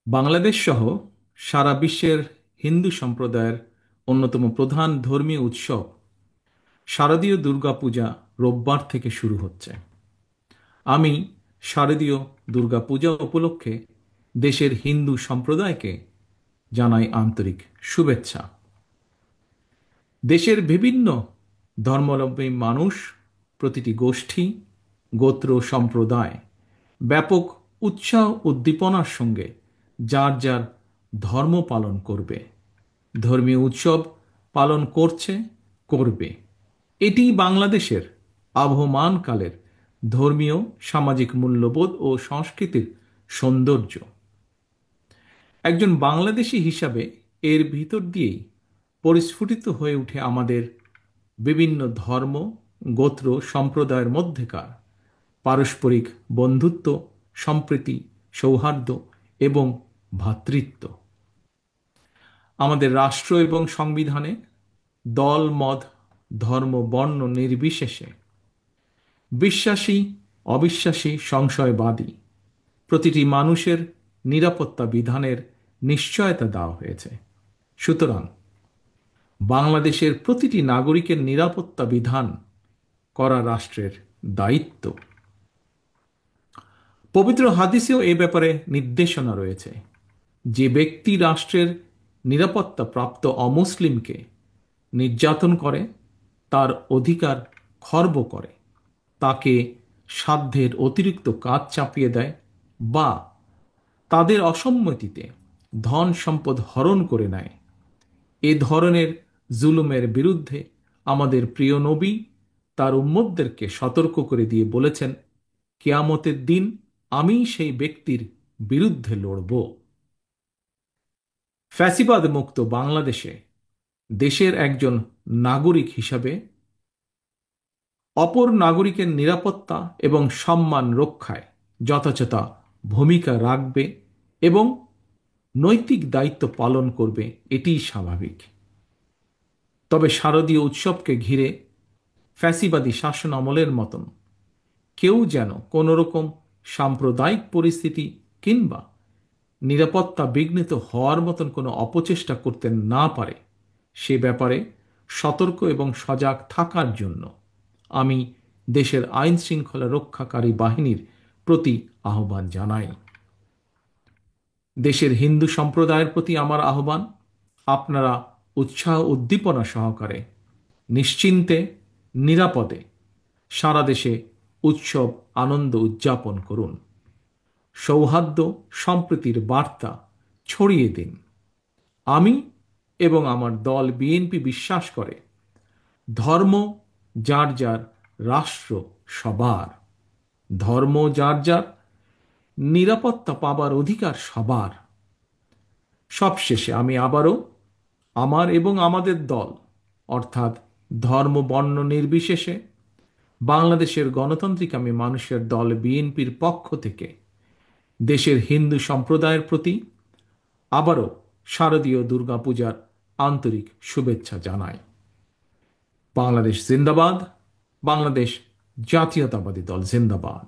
বাংলাদেশ সহ সারা বিশ্বের হিন্দু সম্প্রদায়ের অন্যতম প্রধান ধর্মীয় উৎসব শারদীয় দুর্গাপূজা রোববার থেকে শুরু হচ্ছে। আমি শারদীয় দুর্গাপূজা উপলক্ষে দেশের হিন্দু সম্প্রদায়কে জানাই আন্তরিক শুভেচ্ছা। দেশের বিভিন্ন ধর্মাবলম্বী মানুষ, প্রতিটি গোষ্ঠী, গোত্র, সম্প্রদায় ব্যাপক উৎসাহ উদ্দীপনার সঙ্গে যার যার ধর্ম পালন করবে, ধর্মীয় উৎসব পালন করছে, করবে। এটি বাংলাদেশের আবহমান কালের ধর্মীয় সামাজিক মূল্যবোধ ও সংস্কৃতির সৌন্দর্য। একজন বাংলাদেশী হিসাবে এর ভিতর দিয়েই পরিস্ফুটিত হয়ে ওঠে আমাদের বিভিন্ন ধর্ম, গোত্র, সম্প্রদায়ের মধ্যেকার পারস্পরিক বন্ধুত্ব, সম্প্রীতি, সৌহার্দ্য এবং ভ্রাতৃত্ব। আমাদের রাষ্ট্র এবং সংবিধানে দল, মত, ধর্ম, বর্ণ নির্বিশেষে বিশ্বাসী, অবিশ্বাসী, সংশয়বাদী প্রতিটি মানুষের নিরাপত্তা বিধানের নিশ্চয়তা দেওয়া হয়েছে। সুতরাং বাংলাদেশের প্রতিটি নাগরিকের নিরাপত্তা বিধান করা রাষ্ট্রের দায়িত্ব। পবিত্র হাদিসেও এ ব্যাপারে নির্দেশনা রয়েছে। যে ব্যক্তি রাষ্ট্রের নিরাপত্তা প্রাপ্ত অমুসলিমকে নির্যাতন করে, তার অধিকার খর্ব করে, তাকে সাধ্যের অতিরিক্ত কাজ চাপিয়ে দেয় বা তাদের অসম্মতিতে ধন সম্পদ হরণ করে নেয়, এ ধরনের জুলুমের বিরুদ্ধে আমাদের প্রিয় নবী তার উম্মতদেরকে সতর্ক করে দিয়ে বলেছেন, কিয়ামতের দিন আমি সেই ব্যক্তির বিরুদ্ধে লড়ব। ফ্যাসিবাদ মুক্ত বাংলাদেশে দেশের একজন নাগরিক হিসাবে অপর নাগরিকের নিরাপত্তা এবং সম্মান রক্ষায় যথাযথ ভূমিকা রাখবে এবং নৈতিক দায়িত্ব পালন করবে, এটিই স্বাভাবিক। তবে শারদীয় উৎসবকে ঘিরে ফ্যাসিবাদী শাসন আমলের মতন কেউ যেন কোনো রকম সাম্প্রদায়িক পরিস্থিতি কিংবা নিরাপত্তা বিঘ্নিত হওয়ার মতন কোনো অপচেষ্টা করতে না পারে, সে ব্যাপারে সতর্ক এবং সজাগ থাকার জন্য আমি দেশের আইন শৃঙ্খলা রক্ষাকারী বাহিনীর প্রতি আহ্বান জানাই। দেশের হিন্দু সম্প্রদায়ের প্রতি আমার আহ্বান, আপনারা উৎসাহ উদ্দীপনা সহকারে নিশ্চিন্তে, নিরাপদে সারা দেশে উৎসব আনন্দ উদযাপন করুন। সৌহার্দ্য সম্প্রীতির বার্তা ছড়িয়ে দিন। আমি এবং আমার দল বিএনপি বিশ্বাস করে, ধর্ম যার যার, রাষ্ট্র সবার। ধর্ম যার যার, নিরাপত্তা পাবার অধিকার সবার। সবশেষে আমি আবারও আমার এবং আমাদের দল, অর্থাৎ ধর্ম বর্ণ নির্বিশেষে বাংলাদেশের গণতান্ত্রিকামী মানুষের দল বিএনপির পক্ষ থেকে দেশের হিন্দু সম্প্রদায়ের প্রতি আবারও শারদীয় দুর্গাপূজার আন্তরিক শুভেচ্ছা জানাই। বাংলাদেশ জিন্দাবাদ, বাংলাদেশ জাতীয়তাবাদী দল জিন্দাবাদ।